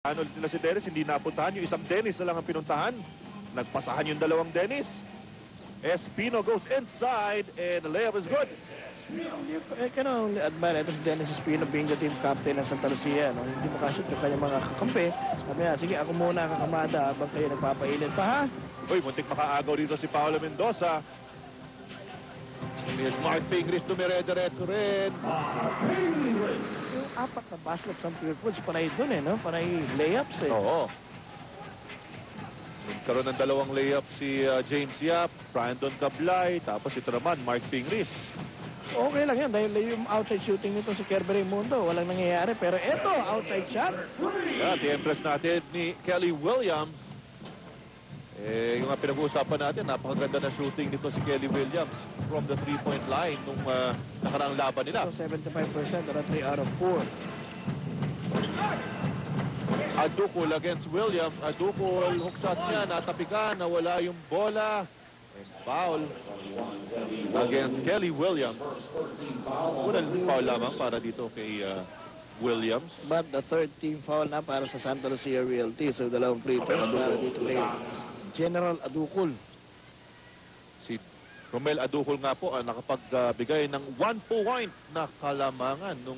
Ano nila si Dennis, hindi napuntahan. Yung isang Dennis na lang ang pinuntahan. Nagpasahan yung dalawang Dennis. Espino goes inside and the layup is good. I can only admire ito si Dennis Espino being the team captain ng Santa Lucia. No? Hindi makashoot yung kanyang mga kakampi. Sabi niya, sige ako muna kakamada habang kayo nagpapainit pa ha. Uy, muntik makaagaw dito si Paolo Mendoza. May Mark Fingris dumire-diretso rin. Yung apat na basket sa Pure Foods, panay dun no? Panay layups Oo. Nagkaroon ng dalawang layup si James Yap, Brandon Cablay, tapos ito naman, Mark Fingris. Okay lang yan dahil yung outside shooting nito si Kerber Raimundo, walang nangyayari. Pero eto, outside shot. Yeah, the-impress natin ni Kelly Williams. Yung nga pinag-uusapan natin, napakaganda na shooting nito si Kelly Williams from the three-point line nung nakaraang laban nila. So 75% or 3 out of 4. Adukol against Williams. Adukol, hook shot niya, natapikan, nawala yung bola. And foul against Kelly Williams. Unang foul lamang para dito kay Williams. But the third team foul na para sa Santa Lucia Realty. So dalawang free throw para dito kay General Adukol. Si Romel Adukol nga po nakapagbigay ng 1 point na kalamangan nung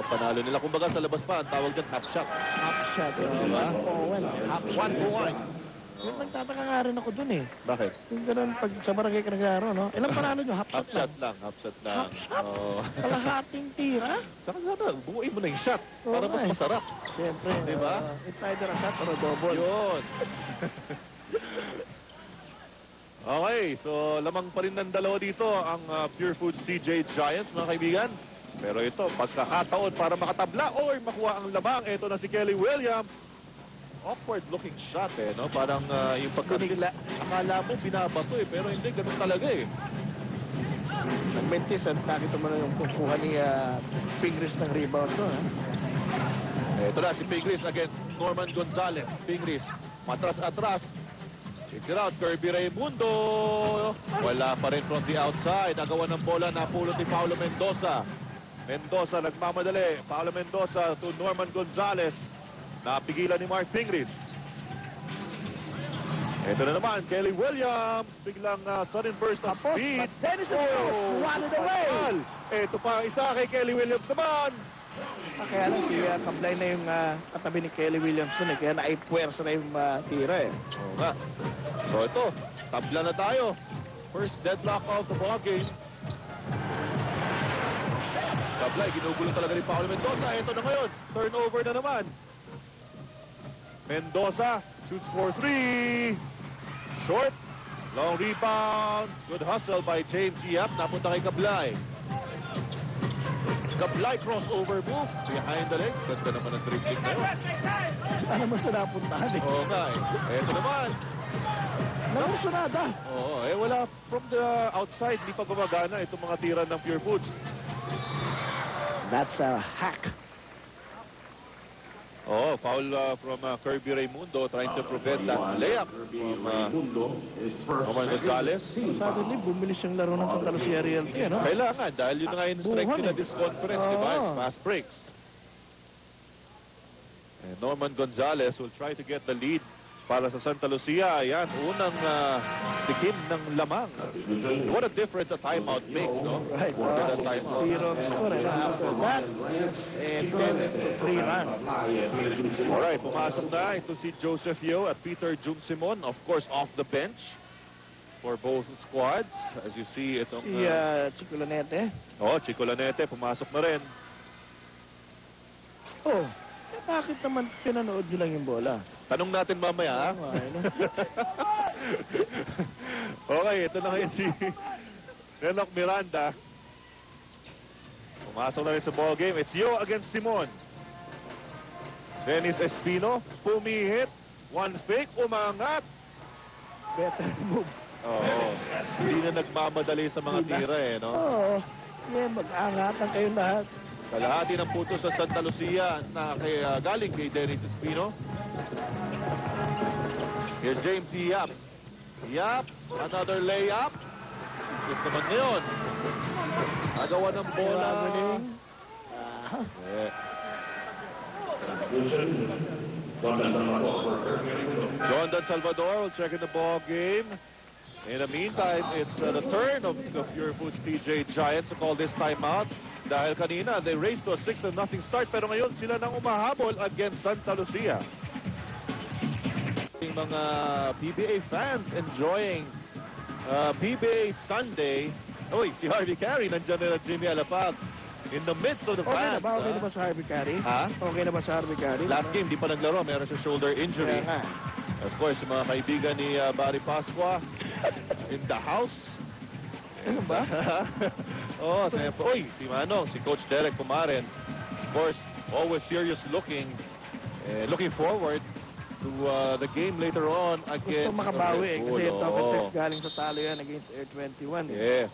panalo nila. Kumbaga sa labas pa, ang tawag dyan half shot. Half shot. Diba? Half 1 point. Yung nagtataka nga rin ako dun Bakit? Yung ganun pag sa barangay ka naglaro, no? Ilang panalo nyo? Half shot lang. Half shot lang. Half shot? Kalahating tira? Saka sana, buuin mo na yung shot para mas masarap. Siyempre. Diba? It's either a shot or a double. Yun. Okay, so lamang pa rin ng dalawa dito ang Pure Foods CJ Giants, mga kaibigan. Pero ito, pagkakataon para makatabla or makuha ang lamang. Ito na si Kelly Williams. Awkward looking shot no? Parang yung pagkanila, akala mo binabato pero hindi, ganun talaga Nag-mentis at nakita mo na yung kukuha ni Fingris ng rebound doon, ha? Ito na si Fingris against Norman Gonzalez. Fingris, matras-atras. Check it out, Kirby Raimundo. Wala pa rin from the outside. Nagawa ng bola, napulot ni Paolo Mendoza. Mendoza nagmamadali. Paolo Mendoza to Norman Gonzalez. Napigilan ni Mark Fingris. Ito na naman, Kelly Williams. Biglang sudden burst of speed. Dennis one it away. Ito pa isa kay Kelly Williams naman. Kaya lang si Kablay na yung katabi ni Kelly Williams dun kaya naipuwersa na yung tira Oo nga. So ito, tabla na tayo. First deadlock of the ball game. Tablay, ginugulo talaga ni Paolo Mendoza. Ito na ngayon, turnover na naman. Mendoza shoots for 3. Short. Long rebound. Good hustle by James Yap. Napunta kay Kablay. Kablay crossover move. Behind the leg. Ganda naman ang dribbling na yun. Ano mo sa napuntahan Oo nga Ito naman. Nakusunada. Oo, wala from the outside. Di pa gumagana itong mga tira ng Pure Foods. That's a hack. Oh, foul from Kirby Raimundo trying to prevent that layup from Roman Gonzalez. Suddenly, bumilis yung laro ng Santa Lucia Realty, no? Kailangan, dahil yun na nga yung strike nila this conference, di ba? Fast breaks. And Norman Gonzalez will try to get the lead para sa Santa Lucia. Ayan, unang tikim ng lamang. What a difference a timeout makes, no? Right. Zero score, after that, and 3 run. Alright, pumasok na ito si Joseph Yeo at Peter Jung Simon, of course, off the bench for both squads. As you see, itong... Si Chico Lanete. Chico Lanete, pumasok na rin. Bakit naman pinanood nyo lang yung bola? Tanong natin mamaya, ha? Okay, ito na ngayon si Renok Miranda. Pumasok na rin sa ball game. It's Yeo against Simon. Dennis Espino, pumihit. One fake, umangat. Better move. Hindi na nagmamadali sa mga tira, no? Mag-angatan kayo lahat. Kalahati ng putos sa Santa Lucia na galing kay Dennis Espino. Here's James Yap. Yap, another layup. Gusto naman ngayon. Nagawa ng bola. Jondan Salvador will check in the ball game. In the meantime, it's the turn of Pure Foods TJ Giants to call this timeout. Dahil kanina, they raced to a 6-0 start, pero ngayon sila nang umahabol against Santa Lucia. Yung mga PBA fans enjoying PBA Sunday. Uy, si Harvey Carey, nandiyan na Jimmy Alapag. In the midst of the Okay fans. na ba? Okay na ba sa Harvey Carey? Ha? Okay na ba sa Harvey Carey? Last game, di pa naglaro. Meron siya shoulder injury. Kaya nga. Of course, yung mga kaibigan ni Barry Pasqua in the house. Ano ba? Oh, uy, si Manong, si Coach Derek Pumaren. Of course, always serious looking. Looking forward to the game later on against Gusto makabawi eh. Kasi yung top Oo. test galing sa talo yan against Air 21. Yes.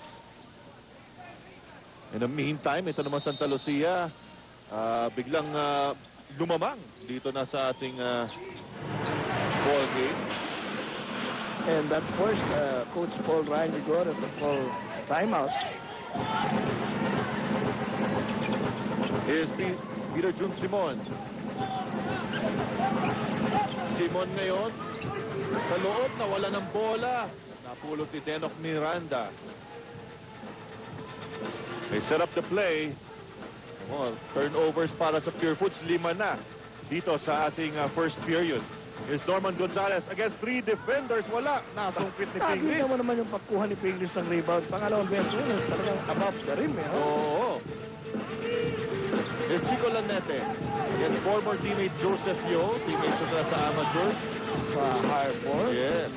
In the meantime, ito naman Santa Lucia, biglang lumamang dito na sa ating ball game. And that forced Coach Paul Ryan Igor to call timeout. Here's Peter Jun Simon. Simon ngayon, sa loob, nawala ng bola. Napulot ni Denok Miranda. They set up the play. Oh, turnovers para sa Pure Foods, 5 na dito sa ating first period. Here's Norman Gonzalez against 3 defenders. Wala. Nasungkit ni Nakita Pinglis. mo naman yung pagkuha ni Pinglis ng rebound. Pangalawang beses yun, talagang above the rim eh. Oh. Oo. Here's Chico Lanete against former teammate Joseph Yo. Teammate ko sa amateurs. Sa higher ball. Yes.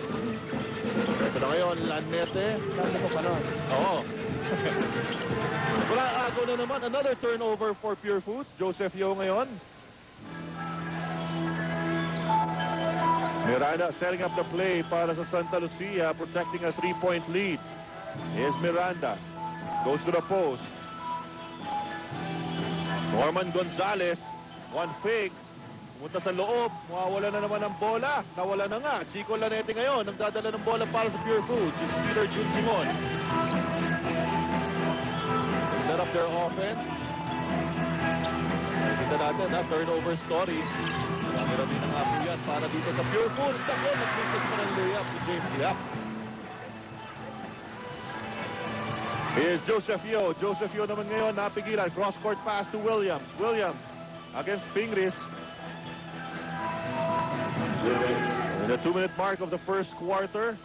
Ito na ngayon, Lanete. Ganda ko pa nun. Oo. Wala, ako na naman. Another turnover for Pure Foods. Joseph Yo ngayon. Miranda setting up the play para sa Santa Lucia, protecting a 3-point lead. Here's Miranda. Goes to the post. Norman Gonzalez. One fake. Pumunta sa loob. Mawawala na naman ng bola. Nawala na nga. Chico Lanete ngayon. Nagdadala ng bola para sa Pure Foods. It's Peter Jun Simon. Set up their offense. Nakikita natin ha, turnover story. Marami ng apo yan para dito sa Pure Foods. Ako, nag-focus pa ng layup si James Yap. Here's Joseph Yo. Joseph Yo naman ngayon napigilan. Cross-court pass to Williams. Williams against Pingris. In the 2-minute mark of the first quarter.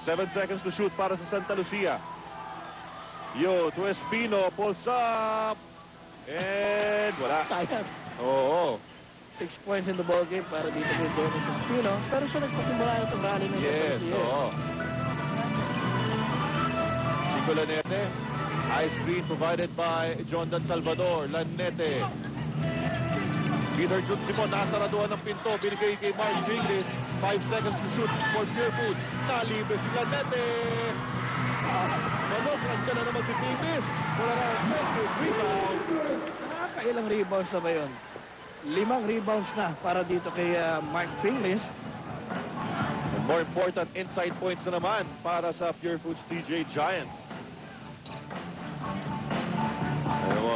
7 seconds to shoot para sa Santa Lucia. Yo to Espino. Pulls up. And wala. Sayang. Oo. 6 points in the ball game para dito kay Dennis Espino. Pero siya nagpasimula na itong rally ng Yes, Santa Lucia. oo. Chico Lanete. High screen provided by Jondan Salvador. Lanete. Peter Jun Simon, nasaraduhan ng pinto. Binigay kay Mark Pinglis. 5 seconds to shoot for Pure Foods. Nalibre si Lanete. Manok, nandiyan na naman si Pinglis. Wala na ang rebound. Nakakailang rebounds na ba yun? 5 rebounds na para dito kay Mark Pinglis. And more important, inside points na naman para sa Pure Foods TJ Giants.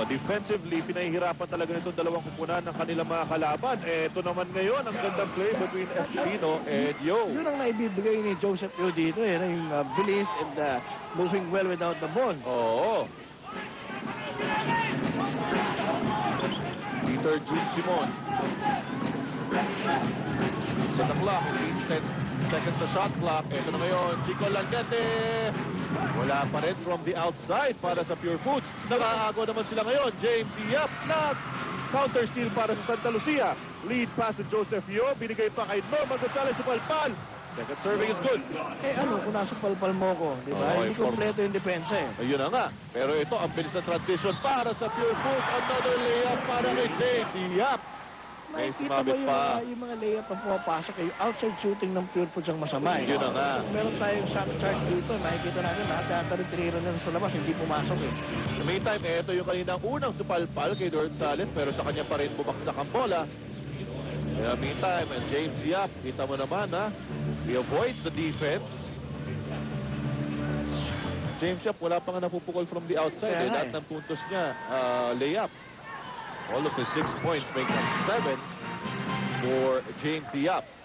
Defensively, pinahihirapan talaga nitong dalawang kupunan ng kanilang mga kalaban. Ito naman ngayon, ang gandang play between Espino and Yo. Yun ang naibibigay ni Joseph Yo dito. Yung bilis and moving well without the ball. Oo. Peter Jun Simon. Sa the clock, 10 seconds sa shot clock. Ito na ngayon, Chico Lanete. Wala pa rin from the outside para sa Pure Foods. Nakaago naman sila ngayon. James Yap na counter steal para sa Santa Lucia. Lead pass to Joseph Yo. Binigay pa kay Norman Gonzalez sa palpal. Second serving is good. Kung nasa palpal mo ko, di ba? Oo, Hindi kompleto yung depensa eh. Ayun na nga. Pero ito, ang bilis na transition para sa Pure Foods. Another layup para kay James Yap. May Nakikita mo sumabit pa. yung mga layup na pumapasok eh. Yung outside shooting ng Pure Foods ang masama eh. Yun na nga. Meron tayong shot chart dito. Nakikita natin lahat tiniro na sa labas. Hindi pumasok eh. In the meantime, ito yung kaninang unang supalpal kay Gonzalez, pero sa kanya pa rin bumagsak ang bola. In the meantime, and James Yap, kita mo naman ha, he avoids the defense. James Yap, wala pa nga napupukol from the outside. Lahat ng puntos niya, layup. All of the 6 points make them 7. James Yap.